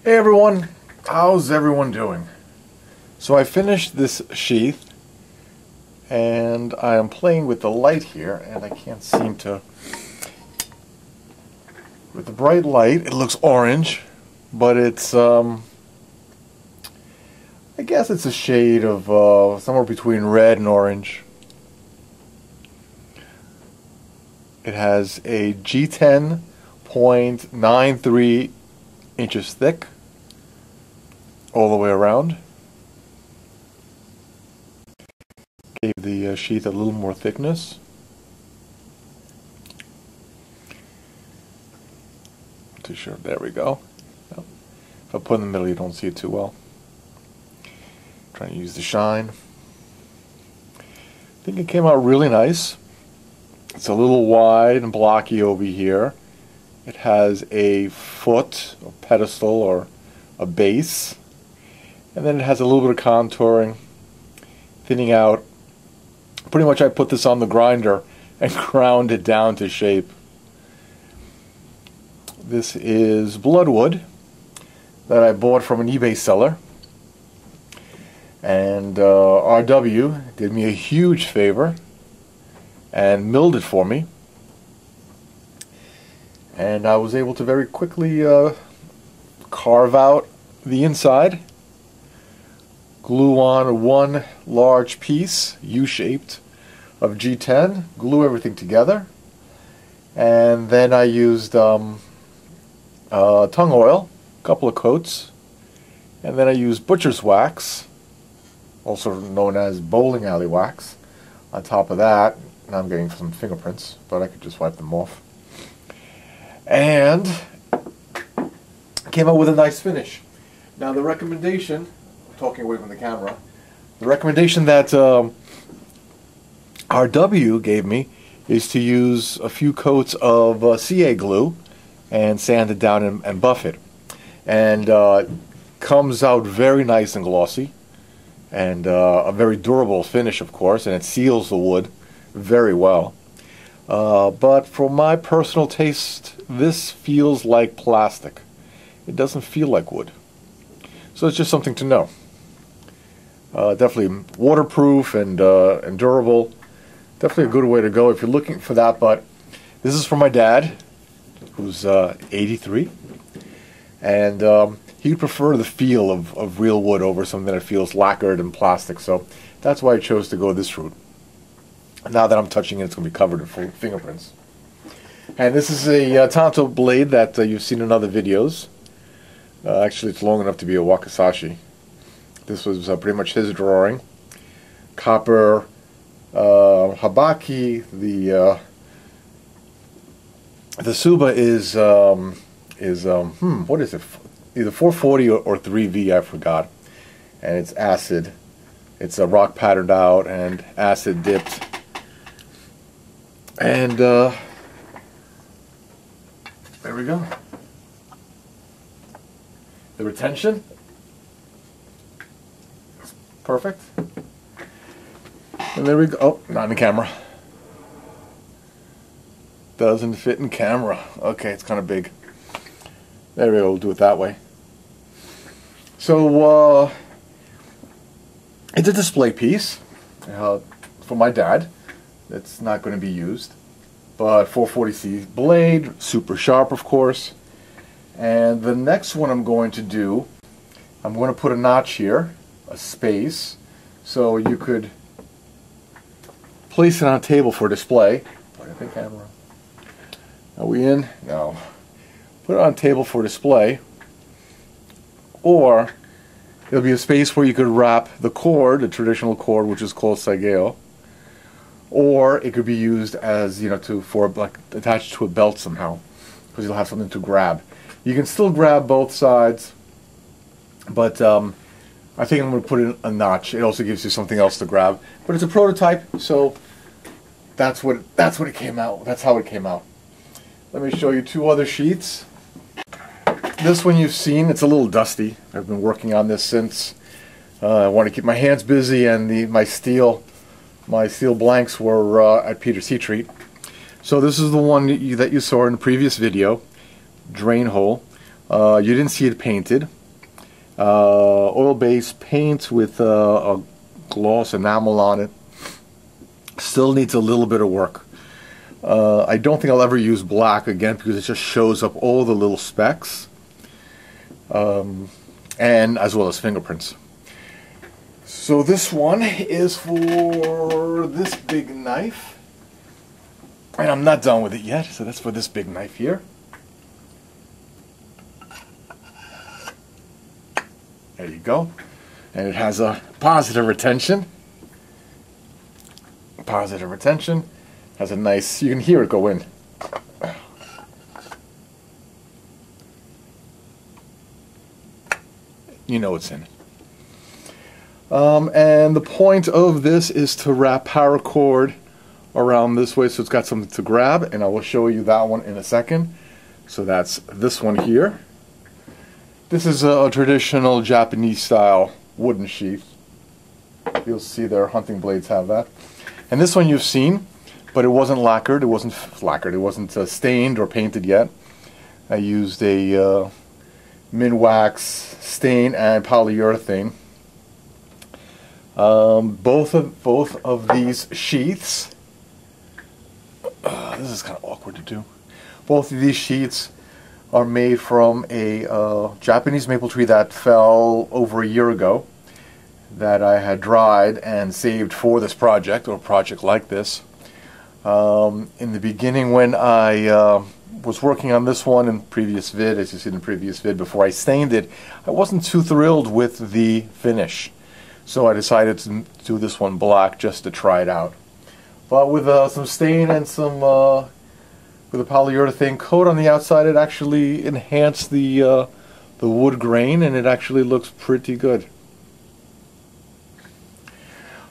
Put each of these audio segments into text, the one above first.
Hey everyone, how's everyone doing? So I finished this sheath and I am playing with the light here and I can't seem to, with the bright light it looks orange, but it's I guess it's a shade of somewhere between red and orange. It has a G10.93 inches thick all the way around. Gave the sheath a little more thickness. Too sure. There we go. If I put in the middle, you don't see it too well. Trying to use the shine. I think it came out really nice. It's a little wide and blocky over here. It has a foot, a pedestal, or a base. And then it has a little bit of contouring, thinning out. Pretty much I put this on the grinder and ground it down to shape. This is Bloodwood that I bought from an eBay seller. And RW did me a huge favor and milled it for me. And I was able to very quickly carve out the inside, glue on one large piece, U-shaped, of G10, glue everything together, and then I used Tung Oil, a couple of coats, and then I used butcher's wax, also known as bowling alley wax, on top of that. Now I'm getting some fingerprints, but I could just wipe them off. And came out with a nice finish. Now the recommendation, talking away from the camera, the recommendation that RW gave me is to use a few coats of CA glue and sand it down and buff it. And comes out very nice and glossy, and a very durable finish, of course, and it seals the wood very well. But for my personal taste, this feels like plastic. It doesn't feel like wood. So it's just something to know. Definitely waterproof and durable. Definitely a good way to go if you're looking for that. But this is for my dad, who's 83. And he would prefer the feel of real wood over something that feels lacquered and plastic. So that's why I chose to go this route. Now that I'm touching it, it's going to be covered in full fingerprints. And this is a Tanto blade that you've seen in other videos. Actually, it's long enough to be a ko-wakizashi. This was pretty much his drawing. Copper habaki. The Suba is what is it? Either 440 or 3V, I forgot. And it's acid. It's a rock patterned out and acid dipped. And there we go. The retention, perfect. And there we go. Oh, not in the camera. Doesn't fit in camera. Okay, it's kind of big. There we go. We'll do it that way. So it's a display piece for my dad. It's not going to be used, but 440C blade, super sharp, of course. And the next one I'm going to do, I'm going to put a notch here, a space, so you could place it on a table for display. Put it in the camera. Are we in? No. Put it on a table for display, or there'll be a space where you could wrap the cord, the traditional cord, which is called saigeo. Or it could be used as, for like attached to a belt somehow, because you'll have something to grab. You can still grab both sides, but I think I'm going to put in a notch. It also gives you something else to grab. But it's a prototype, so that's what it came out. That's how it came out. Let me show you two other sheaths. This one you've seen. It's a little dusty. I've been working on this since. I want to keep my hands busy, and my steel blanks were at Peter's Heat Treat. So this is the one that you saw in the previous video, drain hole. You didn't see it painted. Oil-based paint with a gloss enamel on it. Still needs a little bit of work. I don't think I'll ever use black again because it just shows up all the little specks, and as well as fingerprints. So this one is for this big knife, and I'm not done with it yet, so that's for this big knife here. There you go. And it has a positive retention. Positive retention. Has a nice, you can hear it go in. You know it's in. And the point of this is to wrap paracord around this way so it's got something to grab, and I will show you that one in a second. So that's this one here. This is a traditional Japanese style wooden sheath. You'll see their hunting blades have that. And this one you've seen, but it wasn't lacquered. It wasn't stained or painted yet. I used a Minwax stain and polyurethane. Both of these sheaths. This is kind of awkward to do. Both of these sheaths are made from a Japanese maple tree that fell over a year ago, that I had dried and saved for this project, or a project like this. In the beginning, when I was working on this one in previous vid, as you see in the previous vid, before I stained it, I wasn't too thrilled with the finish. So I decided to do this one black just to try it out. But with some stain and some with a polyurethane coat on the outside, it actually enhanced the wood grain, and it actually looks pretty good.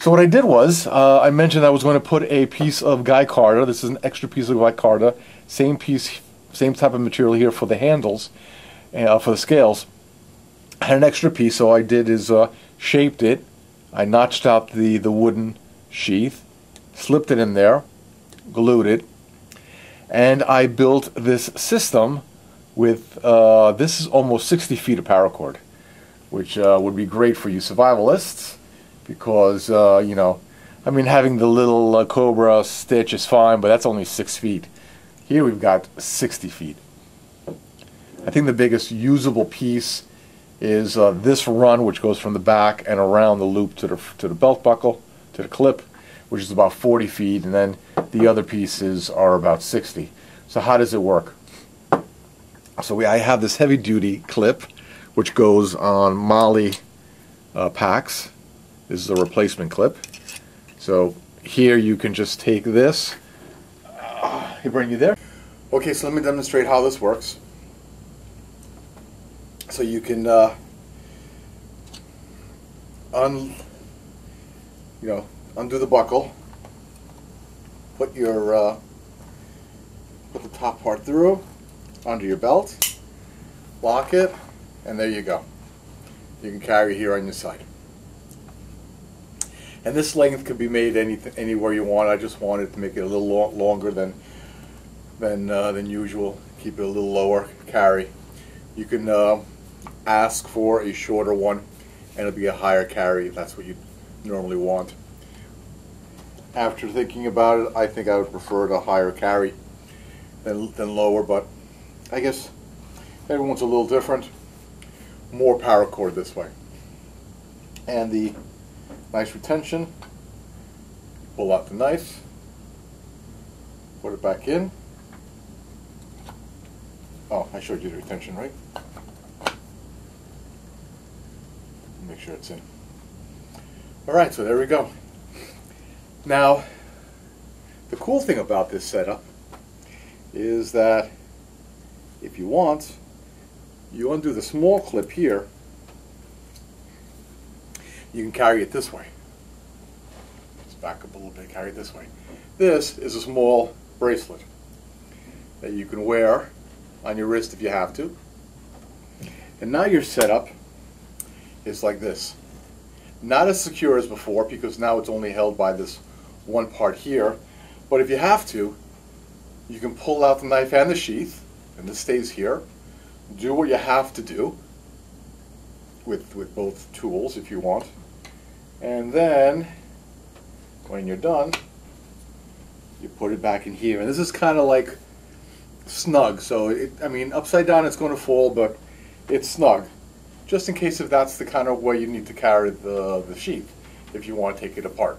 So what I did was, I mentioned I was going to put a piece of Guy-Carta. This is an extra piece of Guy-Carta. Same piece, same type of material here for the handles, for the scales. I had an extra piece, so I did is shaped it. I notched out the wooden sheath, slipped it in there, glued it, and I built this system with, this is almost 60 feet of paracord, which would be great for you survivalists, because, you know, I mean, having the little cobra stitch is fine, but that's only 6 feet. Here we've got 60 feet. I think the biggest usable piece is this run, which goes from the back and around the loop to the belt buckle, to the clip, which is about 40 feet, and then the other pieces are about 60. So how does it work? So I have this heavy-duty clip, which goes on Molly packs. This is a replacement clip. So here you can just take this. He bring you there. Okay, so let me demonstrate how this works. So you can undo the buckle, put your put the top part through under your belt, lock it, and there you go. You can carry here on your side. And this length could be made anywhere you want. I just wanted to make it a little longer than usual. Keep it a little lower. Carry. You can ask for a shorter one, and it'll be a higher carry if that's what you normally want. After thinking about it, I think I would prefer the higher carry than lower, but I guess everyone's a little different. More paracord this way. And the nice retention. Pull out the knife, put it back in. Oh, I showed you the retention, right? Make sure it's in. Alright, so there we go. Now, the cool thing about this setup is that if you want, you undo the small clip here, you can carry it this way. Let's back up a little bit, carry it this way. This is a small bracelet that you can wear on your wrist if you have to. And now your setup is like this. Not as secure as before, because now it's only held by this one part here. But if you have to, you can pull out the knife and the sheath, and this stays here. do what you have to do with both tools if you want. And then, when you're done, you put it back in here. And this is kind of like snug. So, I mean, upside down it's going to fall, but it's snug. Just in case if that's the kind of way you need to carry the sheath, if you want to take it apart.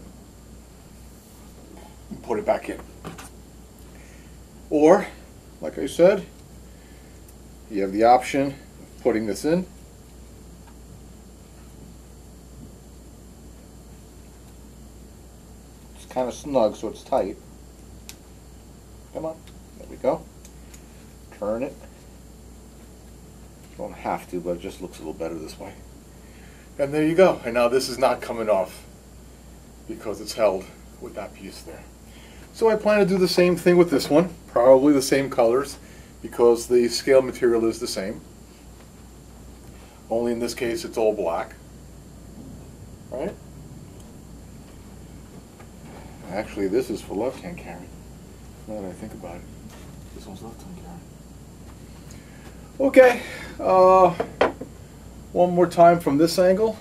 And put it back in. Or, like I said, you have the option of putting this in. It's kind of snug, so it's tight. Come on, there we go. Turn it. You don't have to, but it just looks a little better this way. And there you go. And now this is not coming off because it's held with that piece there. So I plan to do the same thing with this one. Probably the same colors because the scale material is the same. Only in this case it's all black. Right? Actually, this is for left-hand carry. Now that I think about it. This one's left-hand carry. Okay. One more time from this angle.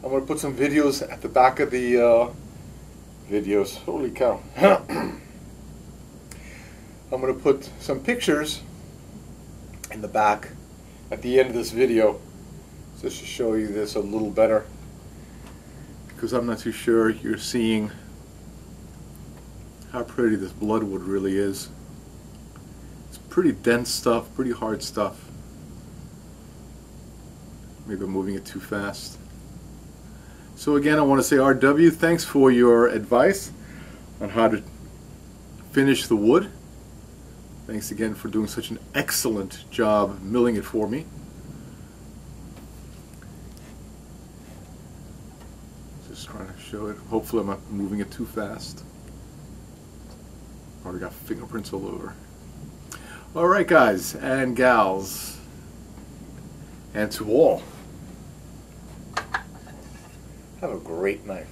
I'm going to put some videos at the back of the videos. Holy cow. I'm going to put some pictures in the back at the end of this video just to show you this a little better, because I'm not too sure you're seeing how pretty this bloodwood really is. It's pretty dense stuff, pretty hard stuff. Maybe I'm moving it too fast. So again, I want to say RW, thanks for your advice on how to finish the wood. Thanks again for doing such an excellent job milling it for me. Just trying to show it. Hopefully I'm not moving it too fast. Probably got fingerprints all over. Alright guys and gals, and to all, have a great night.